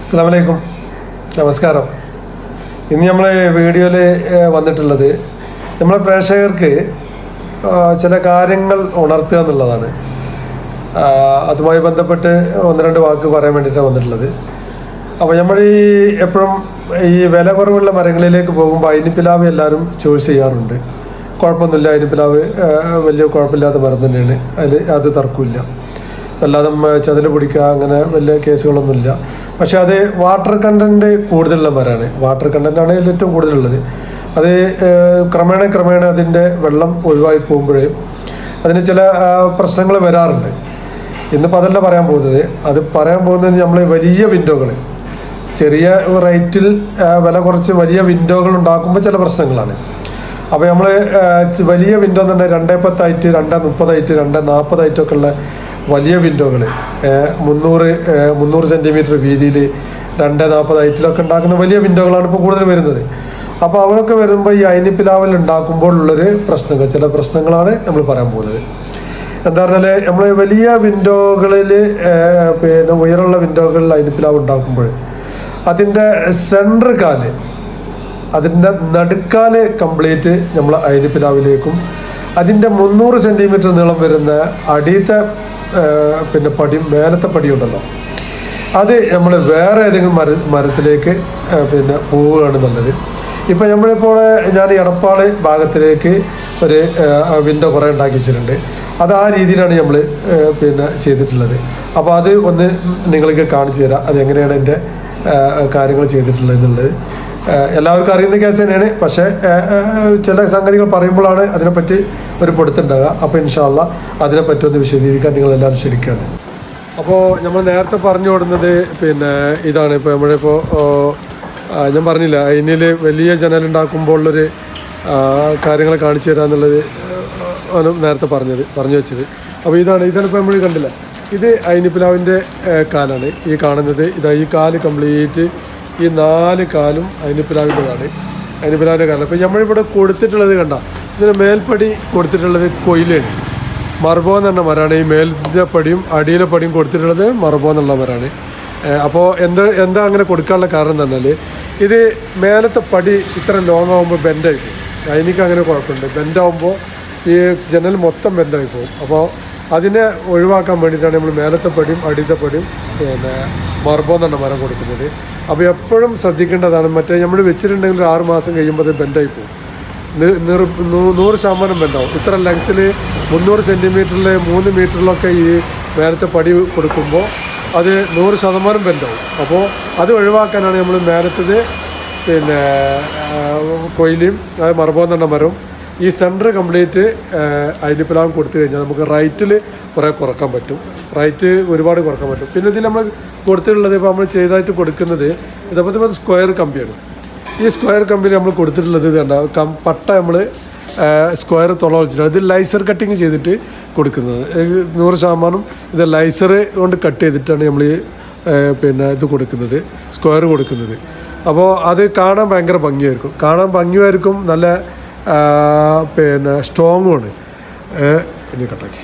അസ്സലാമു അലൈക്കും, നമസ്കാരം. ഇന്ന് നമ്മൾ വീഡിയോയിൽ വന്നിട്ടുള്ളത് നമ്മളെ പ്രേക്ഷകർക്ക് ചില കാര്യങ്ങൾ ഉണർത്തുക എന്നുള്ളതാണ്. അതുമായി ബന്ധപ്പെട്ട് ഒന്ന് രണ്ട് വാക്ക് പറയാൻ വേണ്ടിയിട്ടാണ് വന്നിട്ടുള്ളത്. അപ്പോൾ നമ്മൾ എപ്പോഴും ഈ വില കുറവുള്ള മരങ്ങളിലേക്ക് പോകുമ്പോൾ അയിനിപ്പിലാവ് എല്ലാവരും ചൂസ് ചെയ്യാറുണ്ട്. കുഴപ്പമൊന്നുമില്ല, അയിനിപ്പിലാവ് വലിയ കുഴപ്പമില്ലാത്ത മരം തന്നെയാണ്, അത് തർക്കമില്ല. വല്ലാതെ ചതിൽ പിടിക്കുക അങ്ങനെ വലിയ കേസുകളൊന്നുമില്ല. പക്ഷെ അത് വാട്ടർ കണ്ടൻറ്റ് കൂടുതലുള്ള മരമാണ്. വാട്ടർ കണ്ടൻറ്റാണ് ഏറ്റവും കൂടുതലുള്ളത്. അത് ക്രമേണ അതിൻ്റെ വെള്ളം ഒഴിവായി പോകുമ്പോഴേ അതിന് ചില പ്രശ്നങ്ങൾ വരാറുണ്ട്. ഇന്നിപ്പോൾ അതല്ല പറയാൻ പോകുന്നത്. അത് പറയാൻ പോകുന്നത് നമ്മൾ വലിയ വിൻഡോകൾ, ചെറിയ റേറ്റിൽ വില കുറച്ച് വലിയ വിൻഡോകൾ ഉണ്ടാക്കുമ്പോൾ ചില പ്രശ്നങ്ങളാണ്. അപ്പോൾ നമ്മൾ വലിയ വിൻഡോ എന്ന് പറഞ്ഞാൽ 2.10 2.30 2.40 ഒക്കെ ഉള്ള വലിയ വിൻഡോകൾ 300 സെൻറ്റിമീറ്റർ വീതിയിൽ 2.40 ഹൈറ്റിലൊക്കെ ഉണ്ടാക്കുന്ന വലിയ വിൻഡോകളാണ് ഇപ്പോൾ കൂടുതൽ വരുന്നത്. അപ്പോൾ അവരൊക്കെ വരുമ്പോൾ ഈ അയിനിപ്പിലാവിൽ ഉണ്ടാക്കുമ്പോൾ ഉള്ളൊരു പ്രശ്നങ്ങൾ, ചില പ്രശ്നങ്ങളാണ് നമ്മൾ പറയാൻ പോകുന്നത്. എന്താ പറഞ്ഞാൽ നമ്മൾ വലിയ വിൻഡോകളിൽ പിന്നെ ഉയരമുള്ള വിൻഡോകളിൽ അയിനിപ്പിലാവ് ഉണ്ടാക്കുമ്പോൾ അതിൻ്റെ സെൻറ്റർ കാല്, അതിൻ്റെ നടുക്കാല് കംപ്ലീറ്റ് നമ്മൾ അയിനിപ്പിലാവിലേക്കും അതിൻ്റെ 300 സെൻറ്റിമീറ്റർ നീളം വരുന്ന അടിയത്തെ പിന്നെ മേലത്തെ പടി ഉണ്ടല്ലോ, അത് നമ്മൾ വേറെ ഏതെങ്കിലും മരത്തിലേക്ക് പിന്നെ പോവുകയാണ് നല്ലത്. ഇപ്പം നമ്മളിപ്പോൾ ഞാൻ എടപ്പാള് ഭാഗത്തിലേക്ക് ഒരു വിൻഡോ കുറേ ഉണ്ടാക്കി വെച്ചിട്ടുണ്ട്. അത് ആ രീതിയിലാണ് നമ്മൾ പിന്നെ ചെയ്തിട്ടുള്ളത്. അപ്പോൾ അത് ഒന്ന് നിങ്ങൾക്ക് കാണിച്ചു തരാം, അതെങ്ങനെയാണ് എൻ്റെ കാര്യങ്ങൾ ചെയ്തിട്ടുള്ളത് എന്നുള്ളത്. എല്ലാവർക്കും അറിയുന്ന കേസ് തന്നെയാണ്, പക്ഷേ ചില സംഗതികൾ പറയുമ്പോഴാണ് അതിനെപ്പറ്റി ഒരു പൊടുത്തുണ്ടാകുക. അപ്പോൾ ഇൻഷാ അള്ളാ അതിനെപ്പറ്റി ഒന്ന് വിശദീകരിക്കാൻ നിങ്ങളെല്ലാവരും ക്ഷണിക്കുകയാണ്. അപ്പോൾ നമ്മൾ നേരത്തെ പറഞ്ഞു കൊടുക്കുന്നത് പിന്നെ ഇതാണ്. ഇപ്പോൾ നമ്മളിപ്പോൾ ഞാൻ പറഞ്ഞില്ല, അതിനിൽ വലിയ ജനലുണ്ടാക്കുമ്പോൾ ഉള്ളൊരു കാര്യങ്ങൾ കാണിച്ചു തരാം എന്നുള്ളത് ആണ് നേരത്തെ പറഞ്ഞു വെച്ചത്. അപ്പോൾ ഇതാണിപ്പോൾ നമ്മൾ കണ്ടില്ല, ഇത് അയിനിപ്പിലാവിൻ്റെ കാലാണ് ഈ കാണുന്നത്. ഈ കാല് കംപ്ലീറ്റ്, ഈ 4 കാലും അയിനിപ്പിലാവിൻ്റെതാണ്, അയിനിപ്പിലാവിൻ്റെ കാലം. അപ്പോൾ നമ്മളിവിടെ കൊടുത്തിട്ടുള്ളത് കണ്ട, ഇതിന് മേൽപ്പടി കൊടുത്തിട്ടുള്ളത് കൊയിലാണ്, മർബോ എന്ന് പറഞ്ഞ മരമാണ്. ഈ മേലിൻ്റെ പടിയും അടിയിലെ പടിയും കൊടുത്തിട്ടുള്ളത് മർബോ എന്നുള്ള മരമാണ്. അപ്പോൾ എന്താ അങ്ങനെ കൊടുക്കാനുള്ള കാരണം എന്ന് പറഞ്ഞാൽ, ഇത് മേലത്തെ പടി ഇത്ര ലോങ് ആകുമ്പോൾ ബെൻഡായി പോകും. അയിനിക്ക് അങ്ങനെ കുഴപ്പമുണ്ട്, ബെൻഡാകുമ്പോൾ ഈ ജനൽ മൊത്തം ബെൻഡായി പോകും. അപ്പോൾ അതിനെ ഒഴിവാക്കാൻ വേണ്ടിയിട്ടാണ് നമ്മൾ മേലത്തെ പടിയും അടിയത്തെ പടിയും പിന്നെ മർബോ എന്ന് പറഞ്ഞ മരം കൊടുക്കുന്നത്. അപ്പോൾ എപ്പോഴും ശ്രദ്ധിക്കേണ്ടതാണ്. മറ്റേ നമ്മൾ വെച്ചിട്ടുണ്ടെങ്കിൽ 6 മാസം കഴിയുമ്പോൾ അത് ബെൻഡായി പോകും, 100% ബെൻഡാവും. ഇത്ര ലെങ്ത്തിൽ 300 സെൻറ്റിമീറ്ററിൽ 3 മീറ്ററിലൊക്കെ ഈ മേലത്തെ പടി കൊടുക്കുമ്പോൾ അത് 100% ബെൻഡാവും. അപ്പോൾ അത് ഒഴിവാക്കാനാണ് നമ്മൾ മേലത്തത് പിന്നെ കൊയിലും അത് മർബോ എന്ന് പറഞ്ഞ മരവും ഈ സെൻറ്റർ കംപ്ലീറ്റ് അയിനിപ്പിലാവും കൊടുത്തു കഴിഞ്ഞാൽ നമുക്ക് റൈറ്റിൽ കുറേ കുറക്കാൻ പറ്റും, റൈറ്റ് ഒരുപാട് കുറക്കാൻ പറ്റും. പിന്നെ ഇതിൽ നമ്മൾ കൊടുത്തിട്ടുള്ളത്, ഇപ്പോൾ നമ്മൾ ചെയ്തായിട്ട് കൊടുക്കുന്നത് ഇതേപോലെ സ്ക്വയർ കമ്പിയാണ്. ഈ സ്ക്വയർ കമ്പിയിൽ നമ്മൾ കൊടുത്തിട്ടുള്ളത് ഇതുണ്ട്, പട്ട നമ്മൾ സ്ക്വയർ തുള വെച്ചിട്ടാണ് ഇത് ലൈസർ കട്ടിങ് ചെയ്തിട്ട് കൊടുക്കുന്നത്. 100% ഇത് ലൈസർ കൊണ്ട് കട്ട് ചെയ്തിട്ടാണ് നമ്മൾ പിന്നെ ഇത് കൊടുക്കുന്നത്, സ്ക്വയർ കൊടുക്കുന്നത്. അപ്പോൾ അത് കാണാൻ ഭയങ്കര ഭംഗിയായിരിക്കും, നല്ല പിന്നെ സ്ട്രോങ്ങുമാണ്. ഇനി കട്ടാക്കി